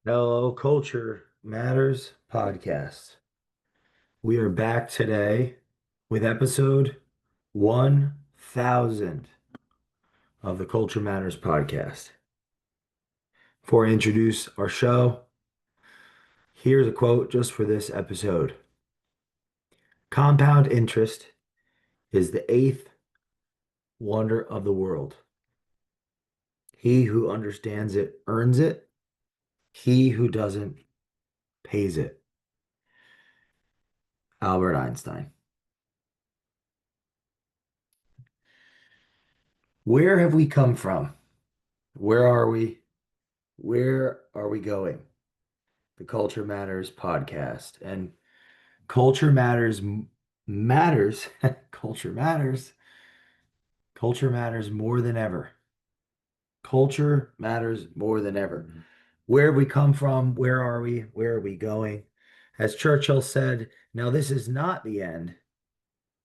Hello, Culture Matters podcast. We are back today with episode 1000 of the Culture Matters podcast. Before I introduce our show, here's a quote just for this episode. Compound interest is the eighth wonder of the world. He who understands it earns it. He who doesn't pays it. Albert Einstein. Where have we come from? Where are we? Where are we going? The Culture Matters podcast. And culture matters matters. Culture matters. Culture matters more than ever. Culture matters more than ever. Where have we come from? Where are we? Where are we going? As Churchill said, now this is not the end.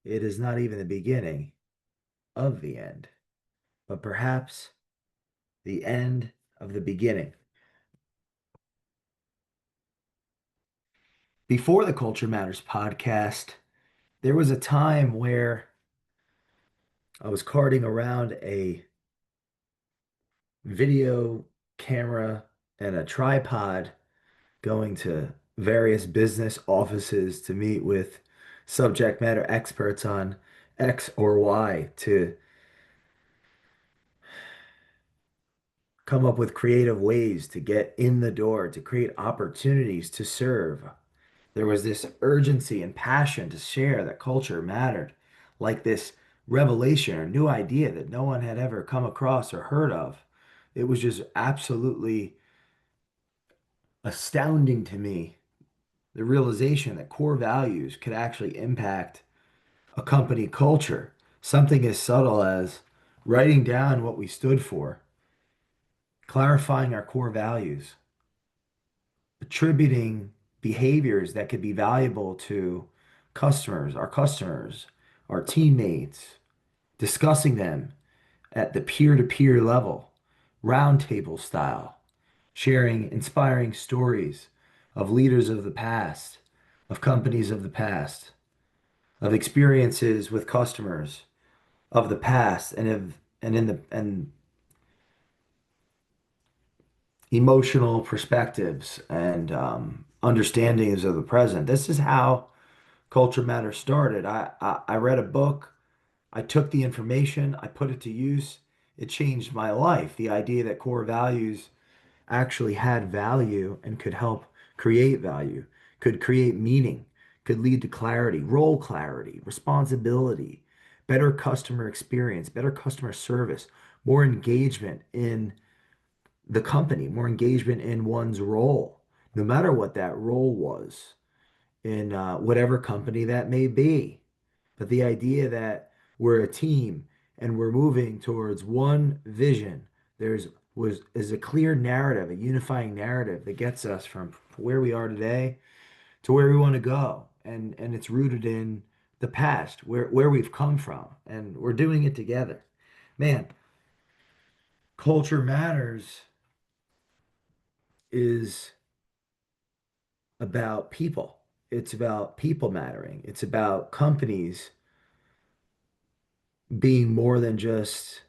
It is not even the beginning of the end, but perhaps the end of the beginning. Before the Culture Matters podcast, there was a time where I was carting around a video camera and a tripod going to various business offices to meet with subject matter experts on X or Y to come up with creative ways to get in the door, to create opportunities to serve. There was this urgency and passion to share that culture mattered, like this revelation or new idea that no one had ever come across or heard of. It was just absolutely astounding to me, the realization that core values could actually impact a company culture. Something as subtle as writing down what we stood for, clarifying our core values, attributing behaviors that could be valuable to customers, our teammates, discussing them at the peer-to-peer level, roundtable style, sharing inspiring stories of leaders of the past, of companies of the past, of experiences with customers of the past, and emotional perspectives and understandings of the present. This is how Culture Matters started. I read a book. I took the information, I put it to use. It changed my life. The idea that core values actually had value and could help create value, could create meaning, could lead to clarity, responsibility, better customer experience, better customer service, more engagement in the company, more engagement in one's role, no matter what that role was in whatever company that may be. But the idea that we're a team and we're moving towards one vision, there's was is a clear narrative, a unifying narrative that gets us from where we are today to where we want to go. And it's rooted in the past, where we've come from, and we're doing it together. Man, culture matters is about people. It's about people mattering. It's about companies being more than just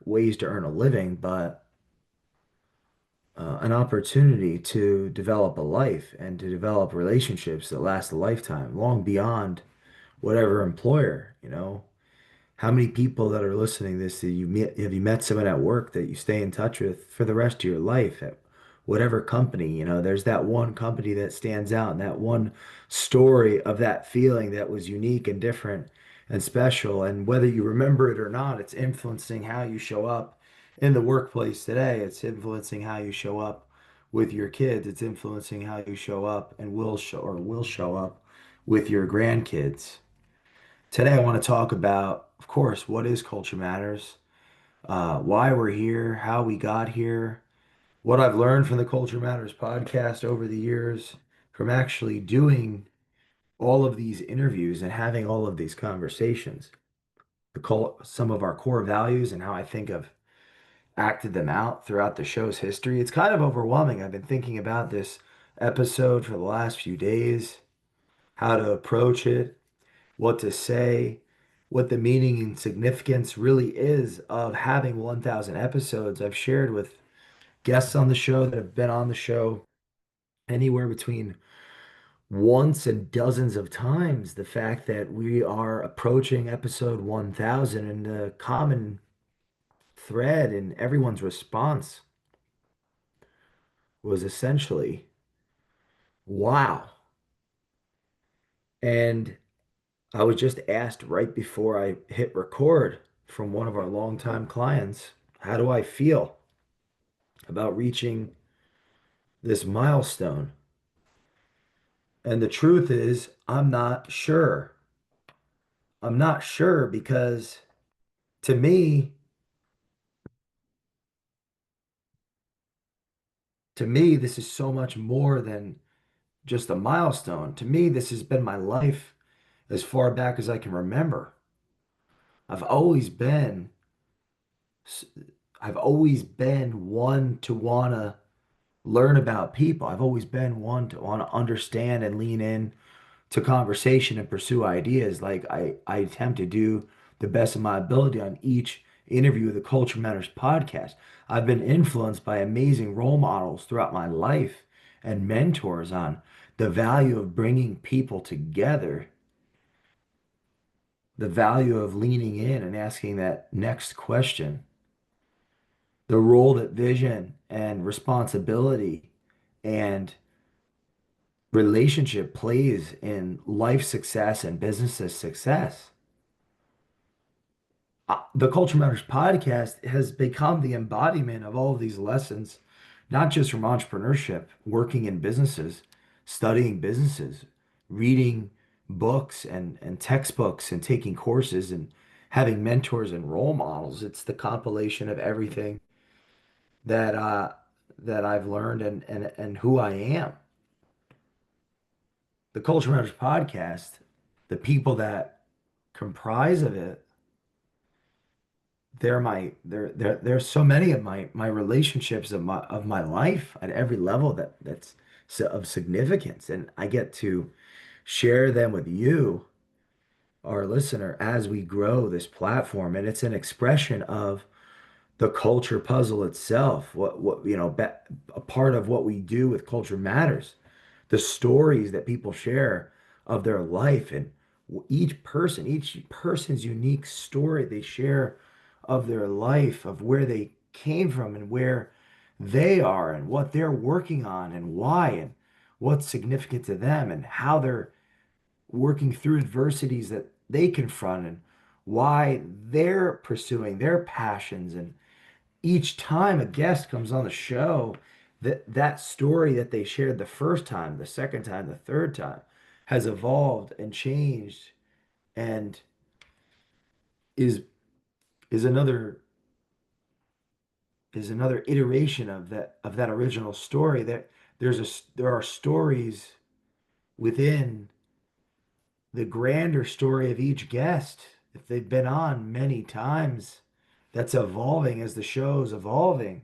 ways to earn a living, but an opportunity to develop a life and to develop relationships that last a lifetime, long beyond whatever employer, you know. How many people that are listening to this that you met, have you met someone at work that you stay in touch with for the rest of your life at whatever company, you know, there's that one company that stands out and that one story of that feeling that was unique and different and special. And whether you remember it or not, it's influencing how you show up in the workplace today. It's influencing how you show up with your kids. It's influencing how you show up and will show up with your grandkids. Today, I want to talk about, of course, what is Culture Matters, why we're here, how we got here, what I've learned from the Culture Matters podcast over the years, from actually doing all of these interviews and having all of these conversations, some of our core values and how I think of acted them out throughout the show's history. It's kind of overwhelming. I've been thinking about this episode for the last few days, how to approach it, what to say, what the meaning and significance really is of having 1,000 episodes. I've shared with guests on the show that have been on the show anywhere between once and dozens of times the fact that we are approaching episode 1,000, and the common thread in everyone's response was essentially, wow. And I was just asked right before I hit record from one of our longtime clients, how do I feel about reaching this milestone? And the truth is, I'm not sure. I'm not sure because to me, this is so much more than just a milestone. To me, this has been my life as far back as I can remember. I've always been, I've always been one to wanna learn about people. I've always been one to want to understand and lean in to conversation and pursue ideas. Like I attempt to do the best of my ability on each interview of the Culture Matters podcast. I've been influenced by amazing role models throughout my life and mentors on the value of bringing people together, the value of leaning in and asking that next question, the role that vision and responsibility and relationship plays in life success and business success. The Culture Matters podcast has become the embodiment of all of these lessons, not just from entrepreneurship, working in businesses, studying businesses, reading books and textbooks and taking courses and having mentors and role models. It's the compilation of everything that that I've learned and who I am. The Culture Matters podcast, the people that comprise of it, they're so many of my relationships of my life at every level that's of significance, and I get to share them with you, our listener, as we grow this platform, and it's an expression of the culture puzzle itself. What a part of what we do with Culture Matters, the stories that people share of their life, and each person's unique story they share of their life, of where they came from and where they are and what they're working on and why and what's significant to them and how they're working through adversities that they confront and why they're pursuing their passions. And each time a guest comes on the show, that story that they shared the first time, the second time, the third time has evolved and changed and is is another iteration of that original story. That there are stories within the grander story of each guest, if they've been on many times, that's evolving as the show's evolving,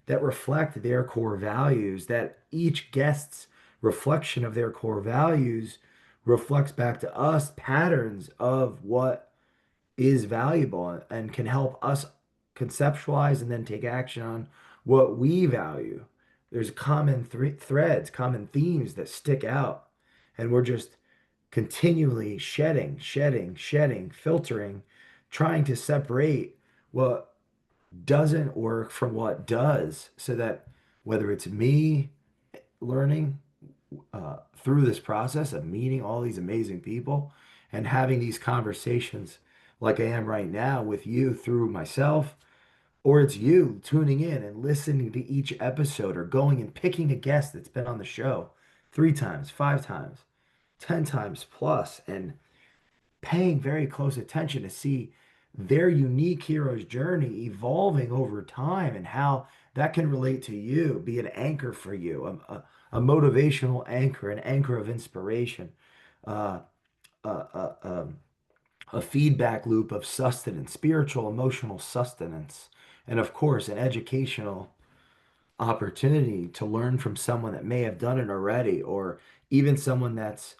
that reflect their core values, that each guest's reflection of their core values reflects back to us patterns of what is valuable and can help us conceptualize and then take action on what we value. There's common threads, common themes that stick out, and we're just continually shedding, filtering, trying to separate what doesn't work from what does, so that whether it's me learning through this process of meeting all these amazing people and having these conversations like I am right now with you through myself, or it's you tuning in and listening to each episode or going and picking a guest that's been on the show 3 times, 5 times, 10 times plus, and paying very close attention to see their unique hero's journey evolving over time and how that can relate to you, be an anchor for you, a motivational anchor, an anchor of inspiration, uh, a, a, a, a feedback loop of sustenance, spiritual, emotional sustenance, and of course, an educational opportunity to learn from someone that may have done it already, or even someone that's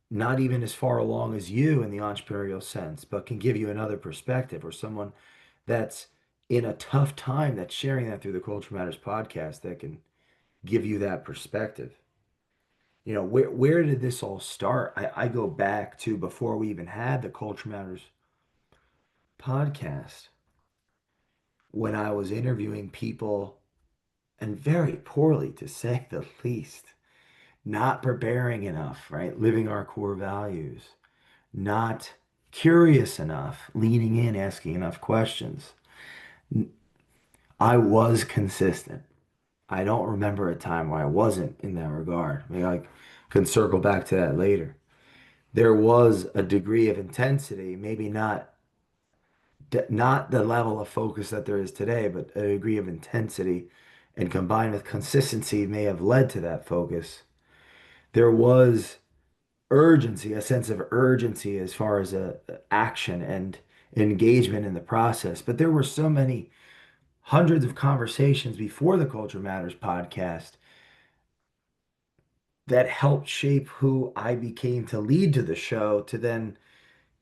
not even as far along as you in the entrepreneurial sense, but can give you another perspective, or someone that's in a tough time that's sharing that through the Culture Matters podcast that can give you that perspective. Where did this all start? I go back to before we even had the Culture Matters podcast when I was interviewing people, and very poorly to say the least, not preparing enough, right? Living our core values, not curious enough, leaning in, asking enough questions. I was consistent. I don't remember a time where I wasn't in that regard. Maybe I can circle back to that later. There was a degree of intensity, maybe not the level of focus that there is today, but a degree of intensity, and combined with consistency may have led to that focus. There was urgency, a sense of urgency as far as action and engagement in the process. But there were so many hundreds of conversations before the Culture Matters podcast that helped shape who I became to lead to the show, to then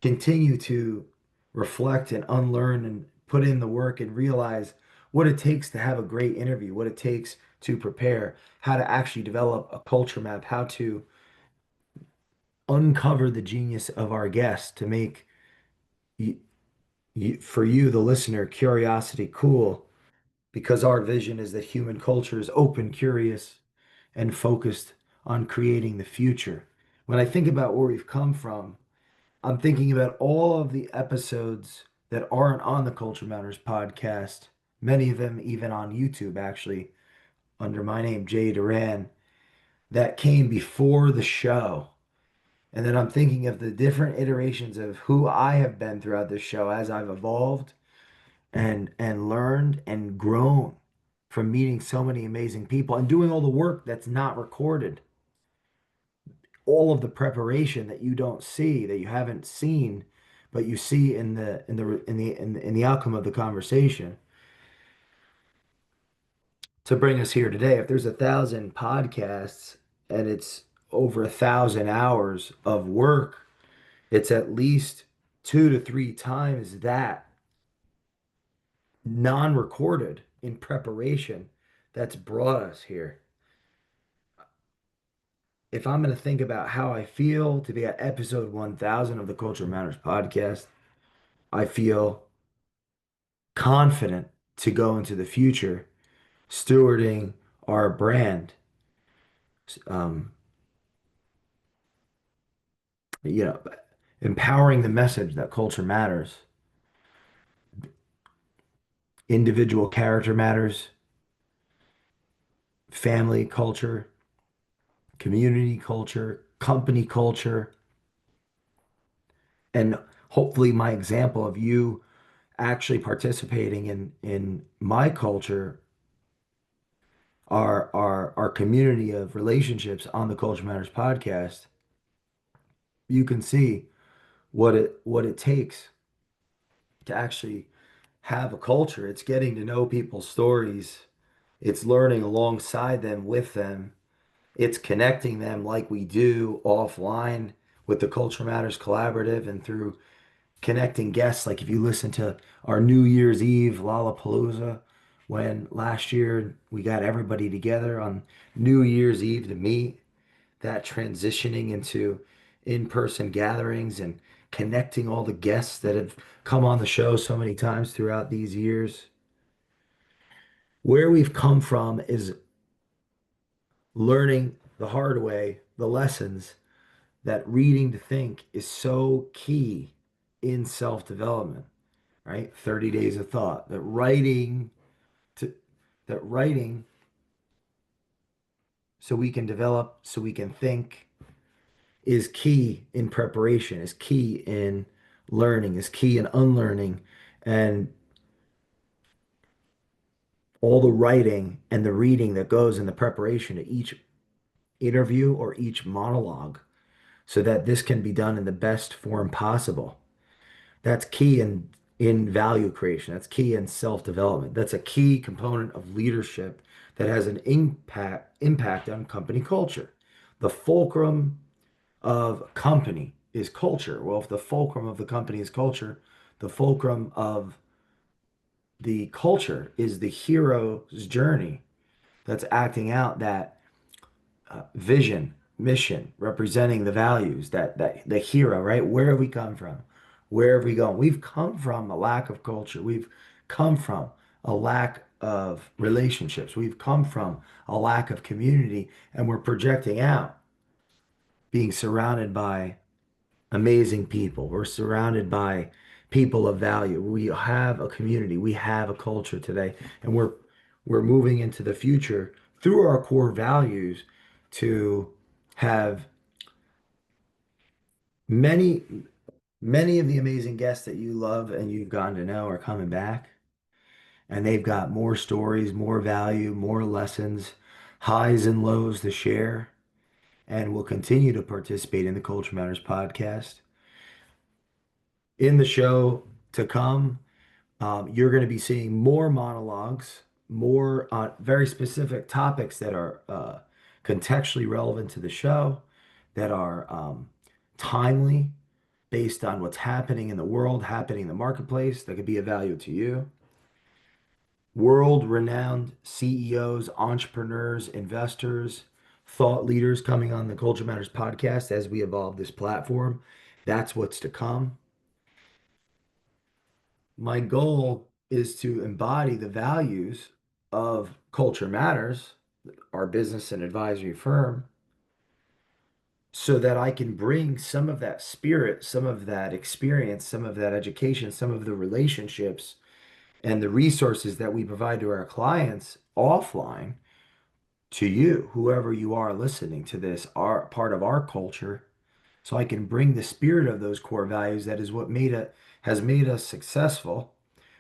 continue to reflect and unlearn and put in the work and realize what it takes to have a great interview, what it takes to prepare, how to actually develop a culture map, how to uncover the genius of our guests to make you, for you, the listener, curiosity cool, because our vision is that human culture is open, curious, and focused on creating the future. When I think about where we've come from, I'm thinking about all of the episodes that aren't on the Culture Matters podcast, many of them even on YouTube, actually, under my name, Jay Doran, that came before the show. And then I'm thinking of the different iterations of who I have been throughout this show as I've evolved and learned and grown from meeting so many amazing people and doing all the work that's not recorded, all of the preparation that you don't see, that you haven't seen, but you see in the outcome of the conversation to bring us here today. If there's 1,000 podcasts and it's over 1,000 hours of work, it's at least 2 to 3 times that non-recorded in preparation that's brought us here. If I'm going to think about how I feel to be at episode 1,000 of the Culture Matters podcast, I feel confident to go into the future stewarding our brand, um, you know, empowering the message that culture matters, individual character matters, family culture, community culture, company culture, and hopefully my example of you actually participating in my culture, our community of relationships on the Culture Matters podcast, you can see what it takes to actually have a culture. It's getting to know people's stories. It's learning alongside them, with them. It's connecting them like we do offline with the Culture Matters Collaborative and through connecting guests. Like if you listen to our New Year's Eve Lollapalooza, when last year we got everybody together on New Year's Eve to meet, that transitioning into in-person gatherings and connecting all the guests that have come on the show so many times throughout these years. Where we've come from is learning the hard way, the lessons that reading to think is so key in self-development, right? 30 days of thought, to that writing so we can develop, so we can think is key in preparation, is key in learning, is key in unlearning, and all the writing and the reading that goes in the preparation to each interview or each monologue so that this can be done in the best form possible. That's key. And in value creation. That's key in self-development. That's a key component of leadership that has an impact on company culture. The fulcrum of company is culture. Well, if the fulcrum of the company is culture, the fulcrum of the culture is the hero's journey that's acting out that vision, mission, representing the values, that the hero, right? Where have we come from? Where have we gone? We've come from a lack of culture. We've come from a lack of relationships. We've come from a lack of community, and we're projecting out, being surrounded by amazing people. We're surrounded by people of value. We have a community. We have a culture today, and we're moving into the future through our core values to have many, many of the amazing guests that you love and you've gotten to know are coming back, and they've got more stories, more value, more lessons, highs and lows to share, and will continue to participate in the Culture Matters podcast. In the show to come, you're going to be seeing more monologues, more on very specific topics that are contextually relevant to the show, that are timely, based on what's happening in the world, happening in the marketplace, that could be of value to you. World-renowned CEOs, entrepreneurs, investors, thought leaders coming on the Culture Matters podcast as we evolve this platform. That's what's to come. My goal is to embody the values of Culture Matters, our business and advisory firm, so that I can bring some of that spirit, some of that experience, some of that education, some of the relationships and the resources that we provide to our clients offline to you, whoever you are listening to this, are part of our culture. So I can bring the spirit of those core values that is what has made us successful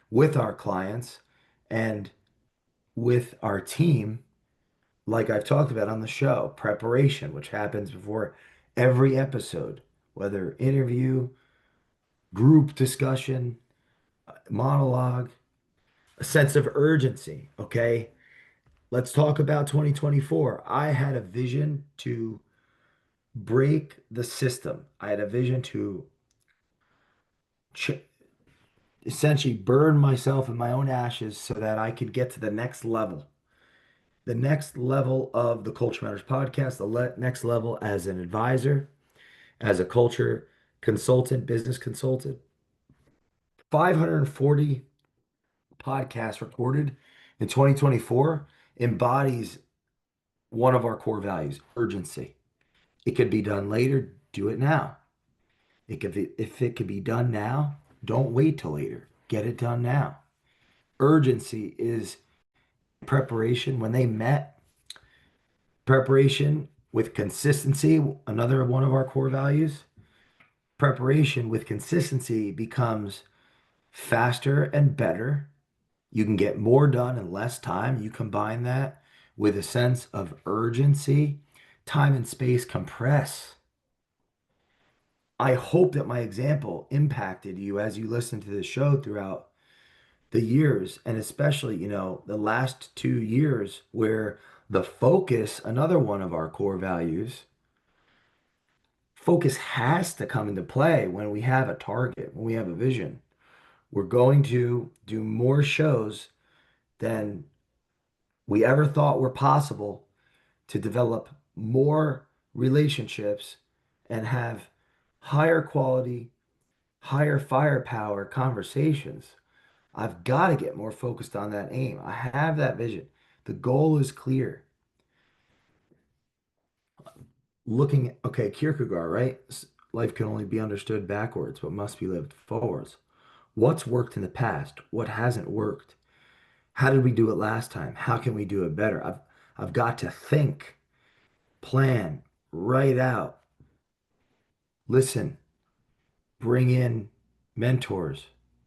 with our clients and with our team, like I've talked about on the show, preparation, which happens before every episode, whether interview, group discussion, monologue, a sense of urgency. Okay. Let's talk about 2024. I had a vision to break the system. I had a vision to ch essentially burn myself in my own ashes so that I could get to the next level. The next level of the Culture Matters podcast, the next level as an advisor, as a culture consultant, business consultant. 540 podcasts recorded in 2024 embodies one of our core values, urgency. It could be done later, do it now. If it could be done now, don't wait till later. Get it done now. Urgency is preparation. When they met, preparation with consistency, another one of our core values, preparation with consistency becomes faster and better. You can get more done in less time. You combine that with a sense of urgency, time and space compress. I hope that my example impacted you as you listen to the show throughout the years, and especially, the last 2 years where the focus, another one of our core values, focus has to come into play when we have a target, when we have a vision. We're going to do more shows than we ever thought were possible to develop more relationships and have higher quality, higher firepower conversations. I've got to get more focused on that aim. I have that vision. The goal is clear. Okay, Kierkegaard, right? Life can only be understood backwards, but must be lived forwards. What's worked in the past? What hasn't worked? How did we do it last time? How can we do it better? I've got to think, plan, write out, listen, bring in mentors,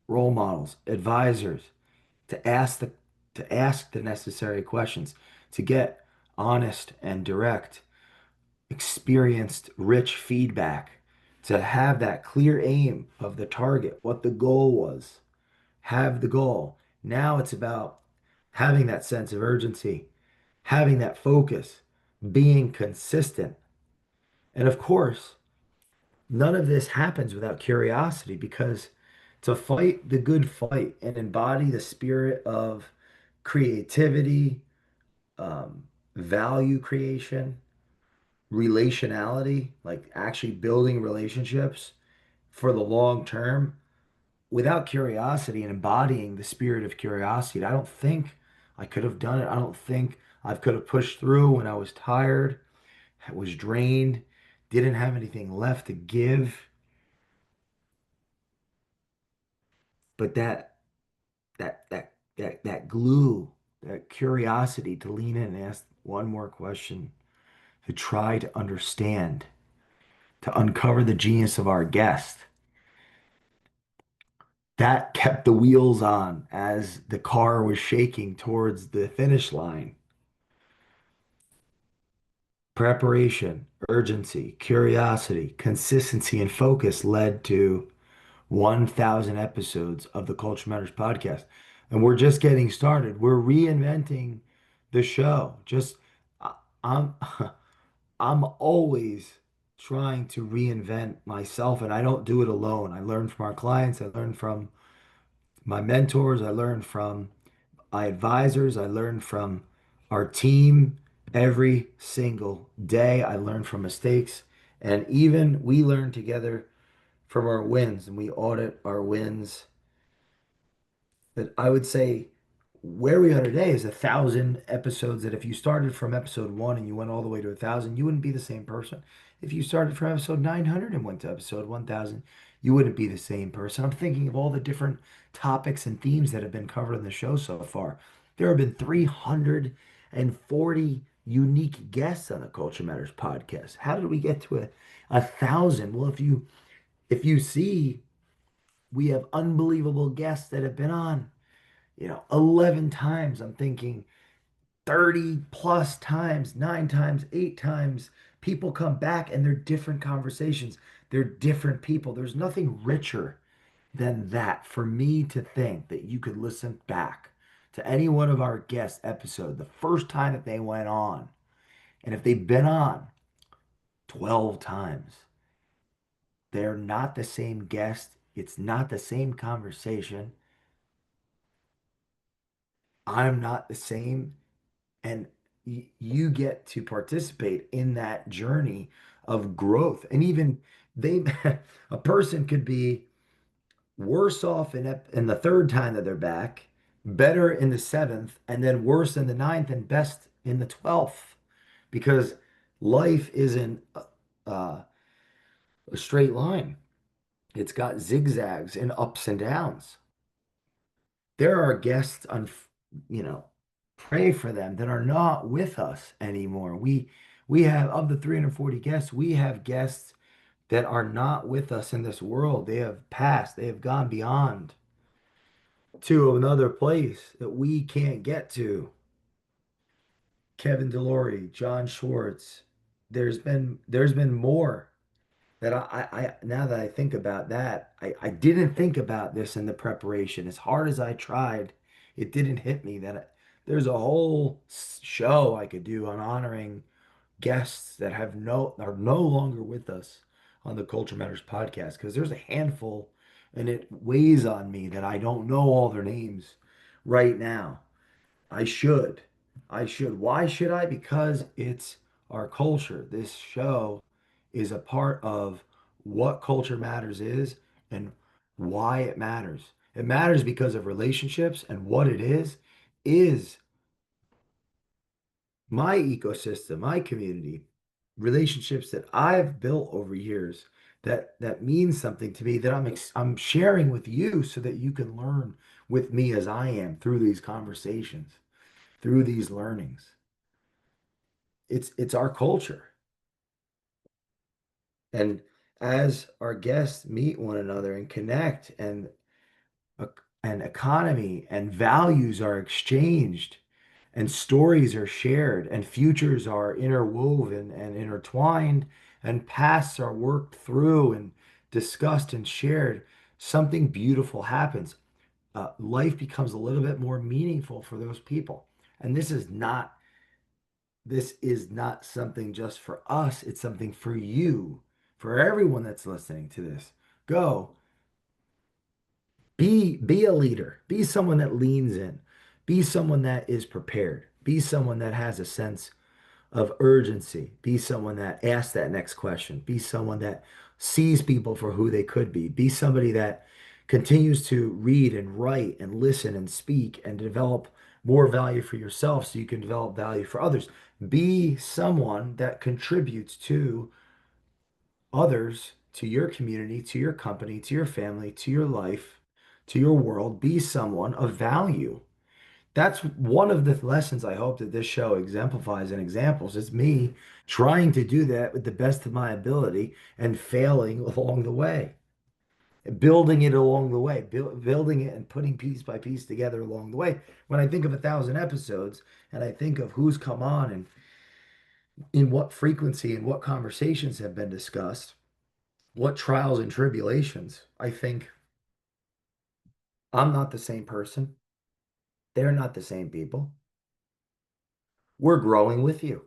role models, advisors to ask the necessary questions, to get honest and direct, experienced, rich feedback, to have that clear aim of the target, what the goal was. have the goal. Now it's about having that sense of urgency, having that focus, being consistent. And of course, none of this happens without curiosity because to fight the good fight and embody the spirit of creativity, um, value creation, relationality, like actually building relationships for the long term, without curiosity and embodying the spirit of curiosity, I don't think I could have done it. I don't think I could have pushed through when I was tired, was drained, didn't have anything left to give. But that glue, that curiosity to lean in and ask one more question, to try to understand, to uncover the genius of our guest. That kept the wheels on as the car was shaking towards the finish line. Preparation, urgency, curiosity, consistency, and focus led to 1,000 episodes of the Culture Matters podcast. And we're just getting started. We're reinventing the show. I'm I'm always trying to reinvent myself, and I don't do it alone. I learn from our clients, I learn from my mentors, I learn from my advisors, I learn from our team every single day. I learn from mistakes, and even we learn together from our wins, and we audit our wins. But I would say where we are today is 1,000 episodes. That if you started from episode one and you went all the way to 1,000, you wouldn't be the same person. If you started from episode 900 and went to episode 1,000, you wouldn't be the same person. I'm thinking of all the different topics and themes that have been covered in the show so far. There have been 340 unique guests on the Culture Matters podcast. How did we get to a thousand? Well, if you see, we have unbelievable guests that have been on, 11 times. I'm thinking 30 plus times, nine times, eight times. People come back and they're different conversations. They're different people. There's nothing richer than that for me to think that you could listen back to any one of our guest episode the first time that they went on. And if they've been on 12 times, they're not the same guest. It's not the same conversation. I'm not the same. And you get to participate in that journey of growth. And even they, a person could be worse off in the third time that they're back, better in the seventh, and then worse in the ninth, and best in the 12th, because life isn't uh, a straight line. It's got zigzags and ups and downs. There are guests on, you know, pray for them that are not with us anymore. We have, of the 340 guests, we have guests that are not with us in this world. They have passed, they have gone beyond to another place that we can't get to. Kevin Delory, John Schwartz. There's been more that I now that I think about that, I didn't think about this in the preparation. As hard as I tried, it didn't hit me that there's a whole show I could do on honoring guests that are no longer with us on the Culture Matters podcast, because there's a handful and it weighs on me that I don't know all their names right now. I should. I should. Why should I? Because it's our culture. This show is a part of what Culture Matters is and why it matters. It matters because of relationships, and what it is my ecosystem, my community, relationships that I've built over years that means something to me, that I'm sharing with you so that you can learn with me as I am through these conversations, through these learnings. It's our culture. And as our guests meet one another and connect, and an economy and values are exchanged, and stories are shared, and futures are interwoven and intertwined, and pasts are worked through and discussed and shared, something beautiful happens. life becomes a little bit more meaningful for those people. And this is not something just for us. It's something for you, for everyone that's listening to this. Go be a leader. Be someone that leans in. Be someone that is prepared. Be someone that has a sense of urgency. Be someone that asks that next question. Be someone that sees people for who they could be. Be somebody that continues to read and write and listen and speak and develop more value for yourself so you can develop value for others. Be someone that contributes to others, to your community, to your company, to your family, to your life, to your world. Be someone of value. That's one of the lessons I hope that this show exemplifies and examples. It's me trying to do that with the best of my ability and failing along the way, building it along the way, building it and putting piece by piece together along the way. When I think of 1,000 episodes and I think of who's come on and in what frequency and what conversations have been discussed, what trials and tribulations, I think I'm not the same person. They're not the same people. We're growing with you.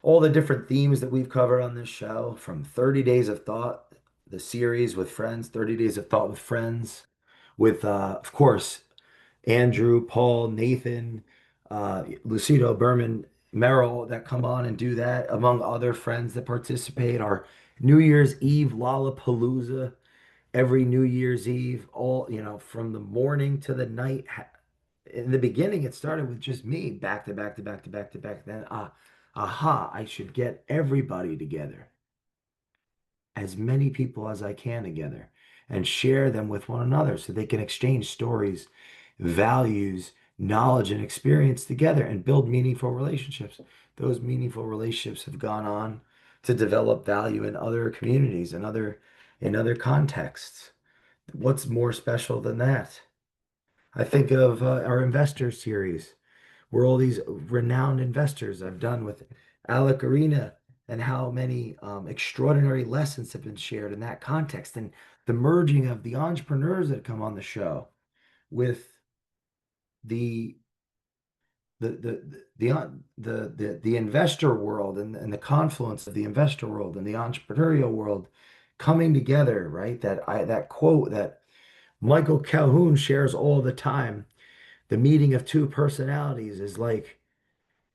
All the different themes that we've covered on this show, from 30 Days of Thought, the series with friends, 30 Days of Thought with friends, with, of course, Andrew, Paul, Nathan, Lucido, Berman, Merrill that come on and do that, among other friends that participate. Our New Year's Eve Lollapalooza every New Year's Eve, all, from the morning to the night. In the beginning, it started with just me, back to back to back to back to back. Then, I should get everybody together, as many people as I can together, and share them with one another so they can exchange stories, values, knowledge, and experience together and build meaningful relationships. Those meaningful relationships have gone on to develop value in other communities and in other contexts. What's more special than that? I think of our investor series, where all these renowned investors I've done with Alec Arena, and how many extraordinary lessons have been shared in that context, and the merging of the entrepreneurs that come on the show with the the investor world, and the confluence of the investor world and the entrepreneurial world coming together, right? That quote that Michael Calhoun shares all the time: the meeting of two personalities is like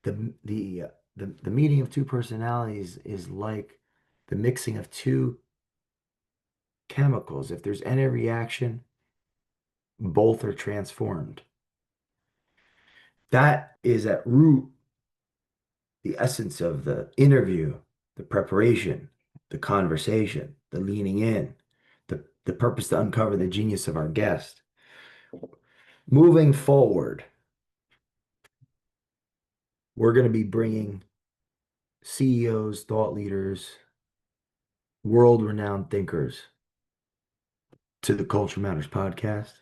the meeting of two personalities is like the mixing of two chemicals. If there's any reaction, both are transformed. That is at root the essence of the interview, the preparation, the conversation, the leaning in, the purpose to uncover the genius of our guest. Moving forward, we're going to be bringing CEOs, thought leaders, world-renowned thinkers to the Culture Matters podcast.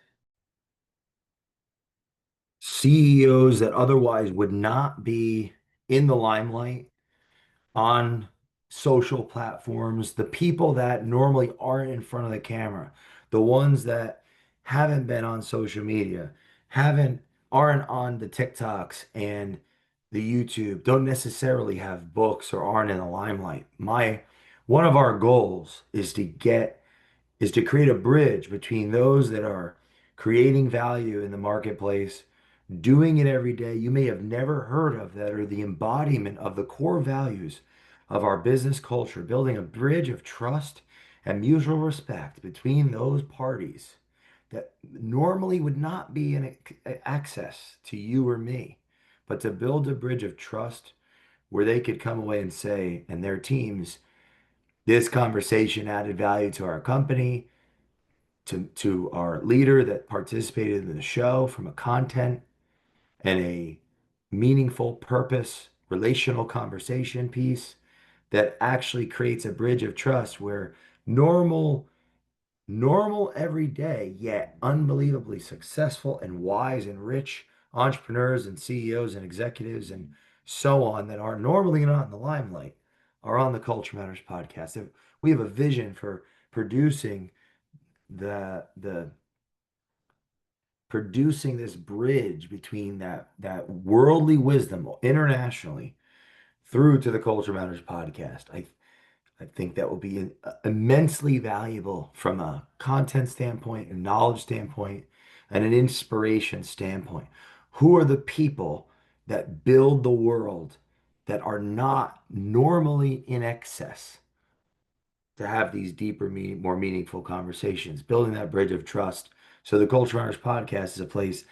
CEOs that otherwise would not be in the limelight on social platforms, the people that normally aren't in front of the camera, the ones that haven't been on social media, haven't aren't on the TikToks and the YouTube, don't necessarily have books or aren't in the limelight. My One of our goals is to create a bridge between those that are creating value in the marketplace, doing it every day, you may have never heard of, that are the embodiment of the core values of our business culture, building a bridge of trust and mutual respect between those parties that normally would not be in access to you or me, but to build a bridge of trust where they could come away and say, and their teams, this conversation added value to our company, to our leader that participated in the show, from a content and a meaningful purpose, relational conversation piece that actually creates a bridge of trust where normal, normal everyday, yet unbelievably successful and wise and rich entrepreneurs and CEOs and executives and so on that are normally not in the limelight are on the Culture Matters podcast. We have a vision for producing the producing this bridge between that worldly wisdom internationally through to the Culture Matters podcast. I think that will be immensely valuable from a content standpoint, a knowledge standpoint, and an inspiration standpoint. Who are the people that build the world that are not normally in excess to have these deeper, more meaningful conversations, building that bridge of trust? So the Culture Runners podcast is a place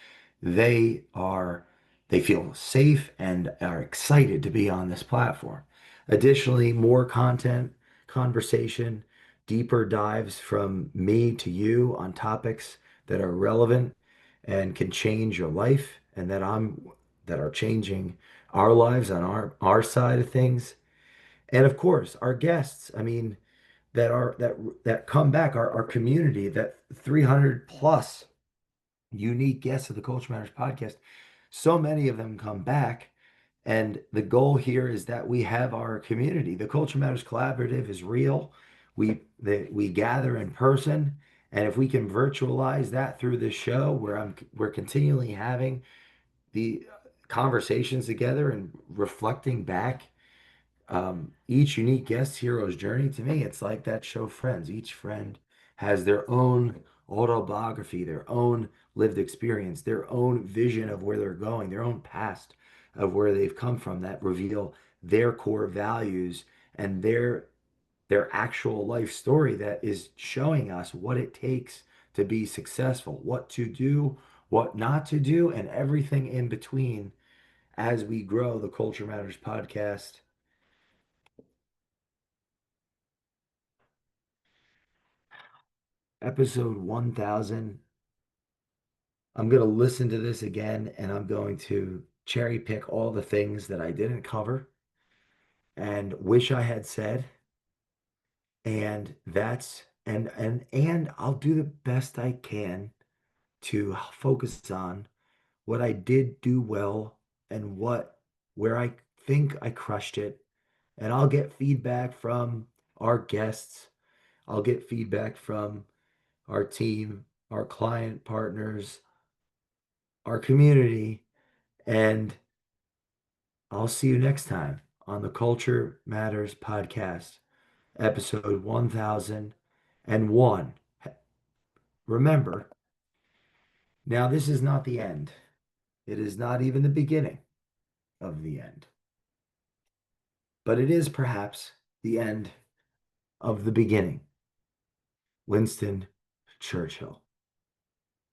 they are, they feel safe and are excited to be on this platform. Additionally, more content, conversation, deeper dives from me to you on topics that are relevant and can change your life and that are changing our lives on our side of things. And of course, our guests. I mean, that come back, our community, that 300 plus unique guests of the Culture Matters podcast. So many of them come back. And the goal here is that we have our community. The Culture Matters Collaborative is real. We gather in person. And if we can virtualize that through this show where we're continually having the conversations together and reflecting back each unique guest hero's journey, to me, it's like that show Friends. Each friend has their own autobiography, their own lived experience, their own vision of where they're going, their own past of where they've come from that reveal their core values and their actual life story that is showing us what it takes to be successful, what to do, what not to do, and everything in between as we grow the Culture Matters podcast. Episode 1000. I'm going to listen to this again and I'm going to cherry pick all the things that I didn't cover and wish I had said. And I'll do the best I can to focus on what I did do well and where I think I crushed it. And I'll get feedback from our guests. I'll get feedback from our team, our client partners, our community, and I'll see you next time on the Culture Matters podcast, episode 1001. Remember, now this is not the end. It is not even the beginning of the end, but it is perhaps the end of the beginning. Winston Churchill.